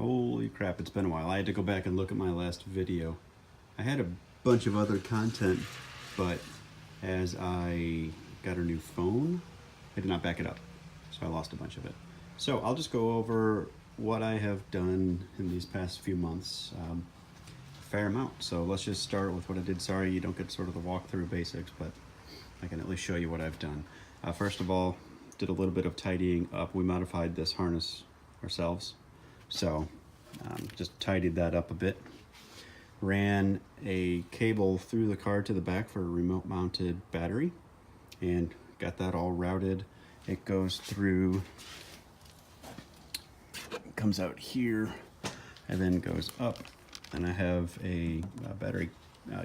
Holy crap, it's been a while. I had to go back and look at my last video. I had a bunch of other content, but as I got a new phone, I did not back it up, so I lost a bunch of it. So I'll just go over what I have done in these past few months, a fair amount. So let's just start with what I did. Sorry you don't get sort of the walkthrough basics, but I can at least show you what I've done. First of all, did a little bit of tidying up. We modified this harness ourselves. So just tidied that up a bit. Ran a cable through the car to the back for a remote mounted battery and got that all routed. It goes through, comes out here and then goes up, and I have a battery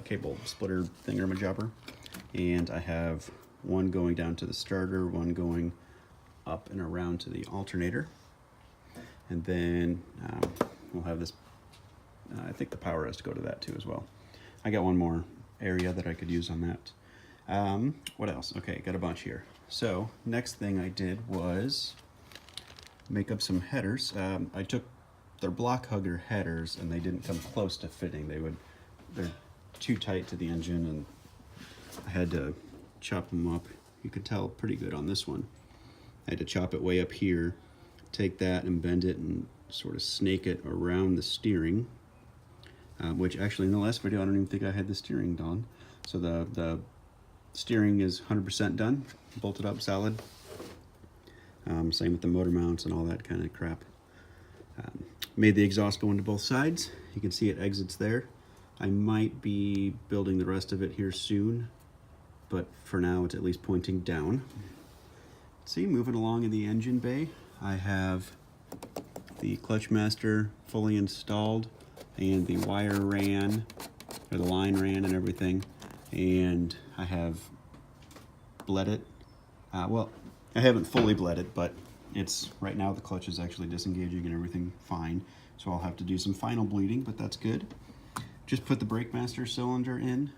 cable splitter thingamajobber, and I have one going down to the starter, one going up and around to the alternator. And then we'll have this, I think the power has to go to that too as well. I got one more area that I could use on that. What else? Okay, got a bunch here. So next thing I did was make up some headers. I took their block hugger headers and they didn't come close to fitting. They're too tight to the engine, and I had to chop them up. You could tell pretty good on this one. I had to chop it way up here, take that and bend it and sort of snake it around the steering, which actually in the last video I don't even think I had the steering done. So the steering is 100% done, bolted up solid. Same with the motor mounts and all that kind of crap. Made the exhaust go into both sides. You can see it exits there. I might be building the rest of it here soon, but for now it's at least pointing down. See, moving along in the engine bay, I have the clutch master fully installed, and the wire ran, or the line ran and everything, and I have bled it. Well, I haven't fully bled it, but it's right now the clutch is actually disengaging and everything fine, so I'll have to do some final bleeding, but that's good. Just put the brake master cylinder in,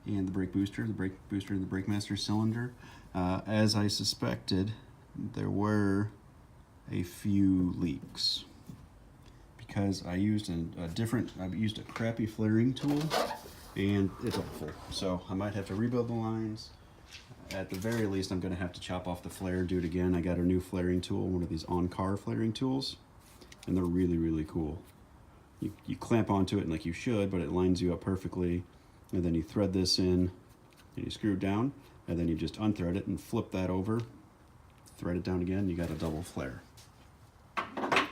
and the brake booster and the brake master cylinder. As I suspected, there were a few leaks because I used I've used a crappy flaring tool and it's awful. So I might have to rebuild the lines. At the very least, I'm gonna have to chop off the flare, do it again. I got a new flaring tool, one of these on-car flaring tools, and they're really, really cool. You clamp onto it like you should, but it lines you up perfectly. And then you thread this in and you screw it down, and then you just unthread it and flip that over, thread it down again, you got a double flare.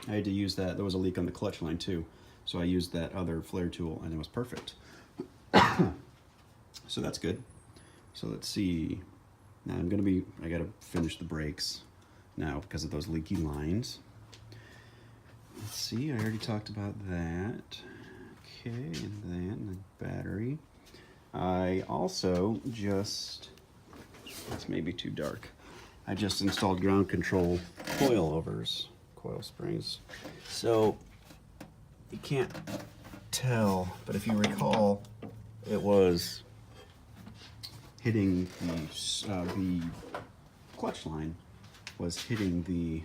I had to use that. There was a leak on the clutch line too, so I used that other flare tool and it was perfect. So that's good. So let's see. Now I gotta finish the brakes now because of those leaky lines. Let's see, I already talked about that. Okay, and then the battery. I also it's maybe too dark. I just installed ground control coilovers, coil springs. So you can't tell, but if you recall, it was hitting the clutch line was hitting the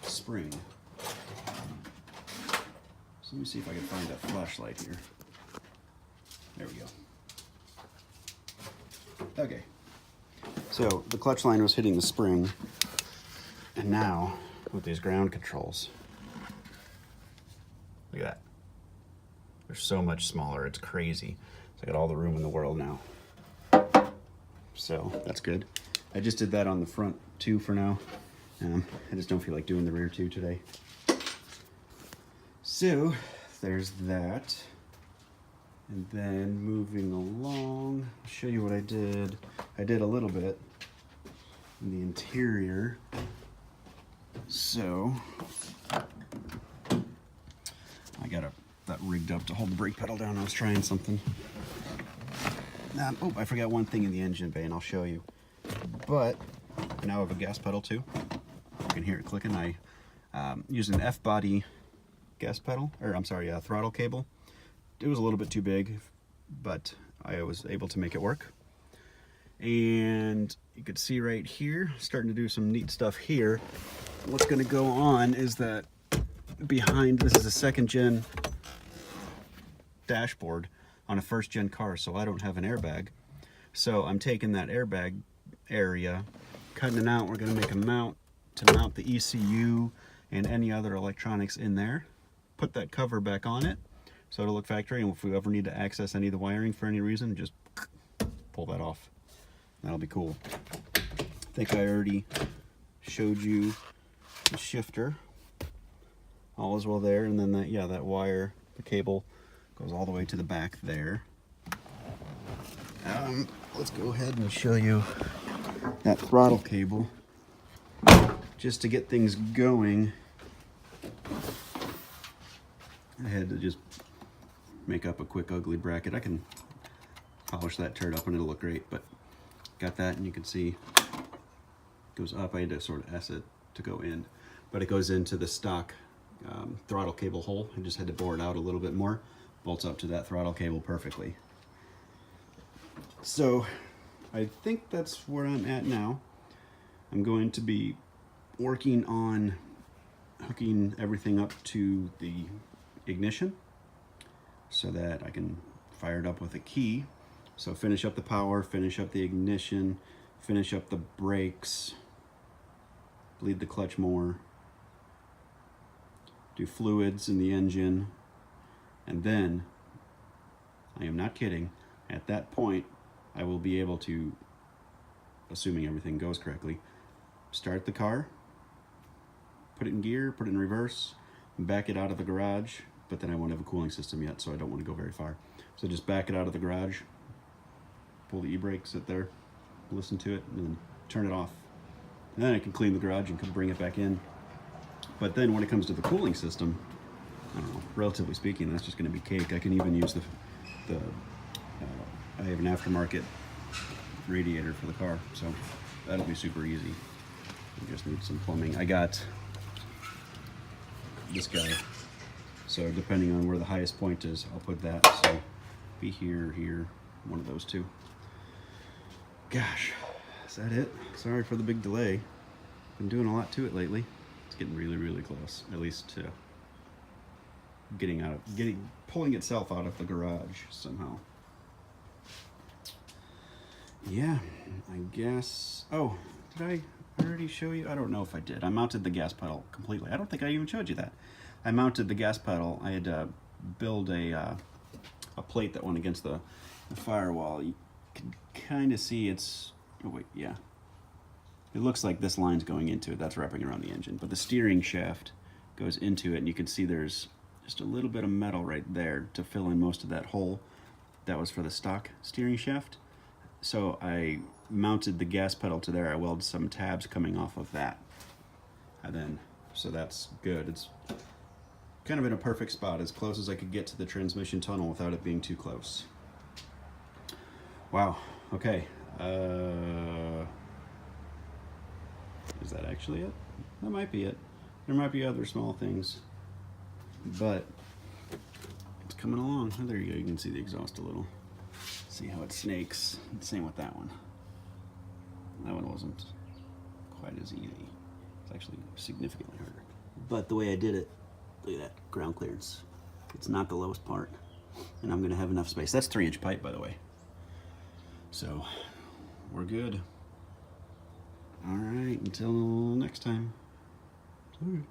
spring. So let me see if I can find a flashlight here. There we go. Okay. So the clutch line was hitting the spring, and now with these ground controls, look at that. They're so much smaller, it's crazy. So I got all the room in the world now. So that's good. I just did that on the front too for now. I just don't feel like doing the rear too today. So there's that. And then moving along, I'll show you what I did. I did a little bit in the interior. So I got that rigged up to hold the brake pedal down. I was trying something. Oh, I forgot one thing in the engine bay, and I'll show you. But I now have a gas pedal too. You can hear it clicking. I used an F-body gas pedal, or I'm sorry, throttle cable. It was a little bit too big, but I was able to make it work. And you can see right here, starting to do some neat stuff here. What's going to go on is that behind, this is a 2nd gen dashboard on a 1st gen car, so I don't have an airbag. So I'm taking that airbag area, cutting it out. We're going to make a mount to mount the ECU and any other electronics in there. Put that cover back on it so it'll look factory, and if we ever need to access any of the wiring for any reason, just pull that off. That'll be cool. I think I already showed you the shifter. All is well there, and then that, yeah, that wire, the cable goes all the way to the back there. Let's go ahead and show you that throttle cable. Just to get things going, I had to just make up a quick ugly bracket. I can polish that turd up and it'll look great, but got that, and you can see it goes up. I had to sort of S it to go in, but it goes into the stock throttle cable hole. I just had to bore it out a little bit more. Bolts up to that throttle cable perfectly. So I think that's where I'm at now. I'm going to be working on hooking everything up to the ignition so that I can fire it up with a key. So finish up the power, finish up the ignition, finish up the brakes, bleed the clutch more, do fluids in the engine, and then, I am not kidding, at that point I will be able to, assuming everything goes correctly, start the car, put it in gear, put it in reverse, back it out of the garage, but then I won't have a cooling system yet, so I don't want to go very far. So just back it out of the garage, pull the e-brake, sit there, listen to it, and then turn it off. And then I can clean the garage and bring it back in. But then when it comes to the cooling system, I don't know, relatively speaking, that's just going to be cake. I can even use I have an aftermarket radiator for the car, so that'll be super easy. I just need some plumbing. I got this guy, so depending on where the highest point is, I'll put that. So be here, here, one of those two. Gosh, is that it? Sorry for the big delay. Been doing a lot to it lately. It's getting really, really close, at least to pulling itself out of the garage somehow. Yeah, I guess. Oh, did I already show you? I don't know if I did. I mounted the gas pedal completely. I don't think I even showed you that. I mounted the gas pedal. I had to build a plate that went against the firewall. You can kind of see it's, oh wait, yeah. It looks like this line's going into it. That's wrapping around the engine. But the steering shaft goes into it, and you can see there's just a little bit of metal right there to fill in most of that hole. That was for the stock steering shaft. So I mounted the gas pedal to there. I welded some tabs coming off of that. And then, so that's good. It's kind of in a perfect spot, as close as I could get to the transmission tunnel without it being too close. Wow, okay. Is that actually it? That might be it. There might be other small things, but it's coming along. Oh, there you go, you can see the exhaust a little. See how it snakes. Same with that one. That one wasn't quite as easy. It's actually significantly harder. But the way I did it, look at that, ground clearance. It's not the lowest part, and I'm gonna have enough space. That's 3-inch pipe, by the way. So, we're good. All right, until next time. Sorry.